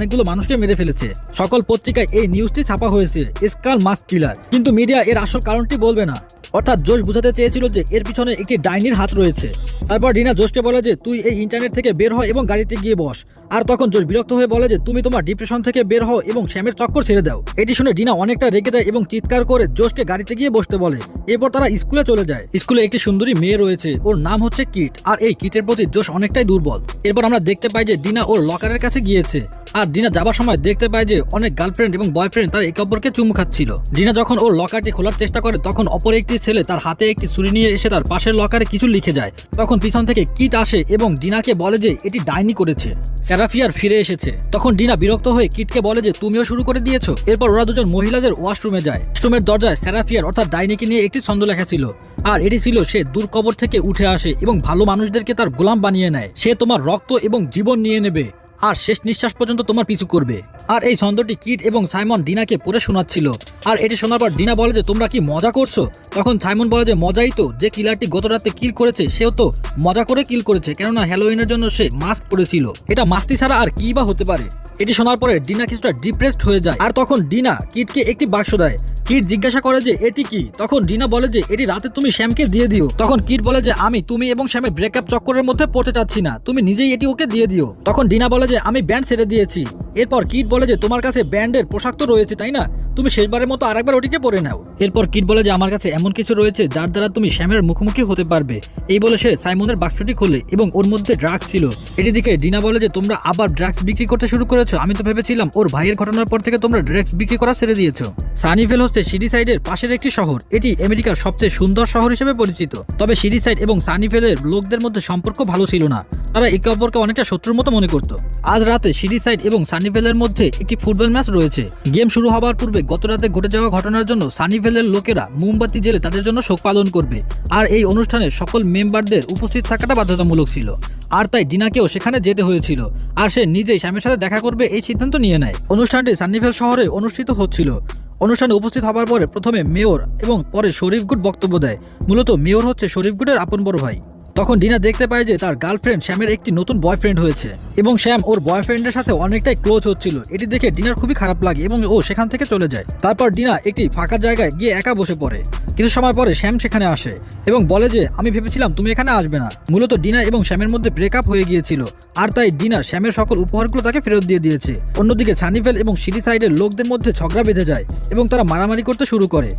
অনেকগুলো মানুষকে মেরে ফেলেছে। সকল পত্রিকায় এই নিউজটি ছাপা হয়েছে, স্কাল মাস্ক কিলার। কিন্তু মিডিয়া এর আসল কারণটি বলবে না। অর্থাৎ জোশ বুঝাতে চেয়েছিল যে এর পিছনে একটি ডাইনির হাত রয়েছে। তারপর ডিনা জোশকে বলে যে তুই এই ইন্টারনেট থেকে বের হ এবং গাড়িতে গিয়ে বস। আর তখন জোশ বিরক্ত হয়ে বলে যে তুমি তোমার ডিপ্রেশন থেকে বের হও এবং শ্যামের চক্কর ছেড়ে দাও। এটি শুনে ডিনা অনেকটা রেগে যায় এবং চিৎকার করে জোশকে গাড়িতে গিয়ে বসতে বলে। এরপর তারা স্কুলে চলে যায়। স্কুলে একটি সুন্দরী মেয়ে রয়েছে, ওর নাম হচ্ছে কিট। আর এই কিটের প্রতি জোশ অনেকটাই দুর্বল। এরপর আমরা দেখতে পাই যে ডিনা ওর লকারের কাছে গিয়েছে। আর ডিনা যাবার সময় দেখতে পায় যে অনেক গার্লফ্রেন্ড এবং বয়ফ্রেন্ড তার একে অপরকে চুমু খাচ্ছিল। ডিনা যখন ওর লকারটি খোলার চেষ্টা করে তখন অপর একটি ছেলে তার হাতে একটি ছুরি নিয়ে এসে তার পাশের লকারে কিছু লিখে যায়। তখন পিছন থেকে কিট আসে এবং ডিনাকে বলে যে এটি ডাইনি করেছে। সেরাফিয়ার ফিরে এসেছে। তখন ডিনা বিরক্ত হয়ে কিটকে বলে যে তুমিও শুরু করে দিয়েছো। এরপর ওরা দুজন মহিলাদের ওয়াশরুমে যায়। ওয়াশরুমের দরজায় সেরাফিয়ার অর্থাৎ ডাইনিকে নিয়ে একটি ছন্দ লেখা ছিল। আর এটি ছিল সে দূর কবর থেকে উঠে আসে এবং ভালো মানুষদেরকে তার গোলাম বানিয়ে নেয়। সে তোমার রক্ত এবং জীবন নিয়ে নেবে আর শেষ নিঃশ্বাস পর্যন্ত তোমার পিছু করবে। আর এই ছন্দটি কিট এবং সাইমন ডিনাকে পড়ে শোনাচ্ছিল। আর এটি শোনার পর ডিনা বলে যে তোমরা কি মজা করছো? তখন সাইমন বলে যে মজাই তো, যে কিলারটি গত রাতে কিল করেছে সেও তো মজা করে কিল করেছে, কেননা হ্যালোউইনের জন্য সে মাস্ক পরেছিল। এটা মাস্তি ছাড়া আর কি বা হতে পারে। এটি শোনার পরে ডিনা কিছুটা ডিপ্রেসড হয়ে যায়। আর তখন ডিনা কিটকে একটি বাক্স দেয়। কিট জিজ্ঞাসা করে যে এটি কি? তখন ডিনা বলে যে এটি রাতে তুমি শ্যামকে দিয়ে দিও। তখন কিট বলে যে তুমি এবং শ্যামের ব্রেকআপ চক্করের মধ্যে পড়তে চাচ্ছি না, তুমি নিজেই এটি ওকে দিয়ে দিও। তখন ডিনা বলে যে আমি ব্যান্ড ছেড়ে দিয়েছি। এরপর কিট বলে যে তোমার কাছে ব্যান্ডের পোশাক তো রয়েছে তাই না, তুমি শেষবারের মতো আরেকবার ওটিকে পরে নাও। এরপর কিট বলে যে আমার কাছে এমন কিছু রয়েছে যার দ্বারা তুমি শ্যামের মুখোমুখি হতে পারবে। এই বলে সে সাইমনের বাক্সটি খোলে এবং ওর মধ্যে ড্রাগস ছিল। এটি দেখে ডিনা বলে যে তোমরা আবার ড্রাগস বিক্রি করতে শুরু করেছো। আমি তো ভেবেছিলাম ওর ভাইয়ের ঘটনার পর থেকে তোমরা ড্রাগস বিক্রি করা ছেড়ে দিয়েছো। সানিভেল হচ্ছে সিডিসাইডের পাশের একটি শহর। এটি আমেরিকার সবচেয়ে সুন্দর শহর হিসেবে পরিচিত। তবে সিডিসাইড এবং সানিভেলের লোকদের মধ্যে সম্পর্ক ভালো ছিল না। তারা একে অপরকে অনেকটা শত্রুর মতো মনে করত। আজ রাতে সিডিসাইড এবং সানিভেলের মধ্যে একটি ফুটবল ম্যাচ রয়েছে। গেম শুরু হওয়ার পূর্বে গত রাতে ঘটে যাওয়া ঘটনার জন্য সানিভেলের লোকেরা মোমবাতি জেলে তাদের জন্য শোক পালন করবে। আর এই অনুষ্ঠানে সকল মেম্বারদের উপস্থিত থাকাটা বাধ্যতামূলক ছিল। আর তাই ডিনাকেও সেখানে যেতে হয়েছিল। আর সে নিজেই স্যামের সাথে দেখা করবে এই সিদ্ধান্ত নিয়ে নেয়। অনুষ্ঠানটি সানিভেল শহরে অনুষ্ঠিত হচ্ছিল। অনুষ্ঠানে উপস্থিত হবার পরে প্রথমে মেয়র এবং পরে শরীফ গুড বক্তব্য দেয়। মূলত মেয়র হচ্ছে শরীফ গুডের আপন বড় ভাই। তখন ডিনা দেখতে পায় যে তার গার্লফ্রেন্ড শ্যামের একটি নতুন বয়ফ্রেন্ড হয়েছে এবং শ্যাম ওর বয়ফ্রেন্ডের সাথে অনেকটাই ক্লোজ হচ্ছিল। এটি দেখে ডিনার খুবই খারাপ লাগে এবং ও সেখান থেকে চলে যায়। তারপর ডিনা একটি ফাঁকা জায়গায় গিয়ে একা বসে পড়ে। কিছু সময় পরে শ্যাম সেখানে আসে এবং বলে যে আমি ভেবেছিলাম তুমি এখানে আসবে না। মূলত ডিনা এবং শ্যামের মধ্যে ব্রেকআপ হয়ে গিয়েছিল। আর তাই ডিনা শ্যামের সকল উপহারগুলো তাকে ফেরত দিয়ে দিয়েছে। অন্যদিকে সানিভেল এবং সিডিসাইডের লোকদের মধ্যে ঝগড়া বেঁধে যায় এবং তারা মারামারি করতে শুরু করে।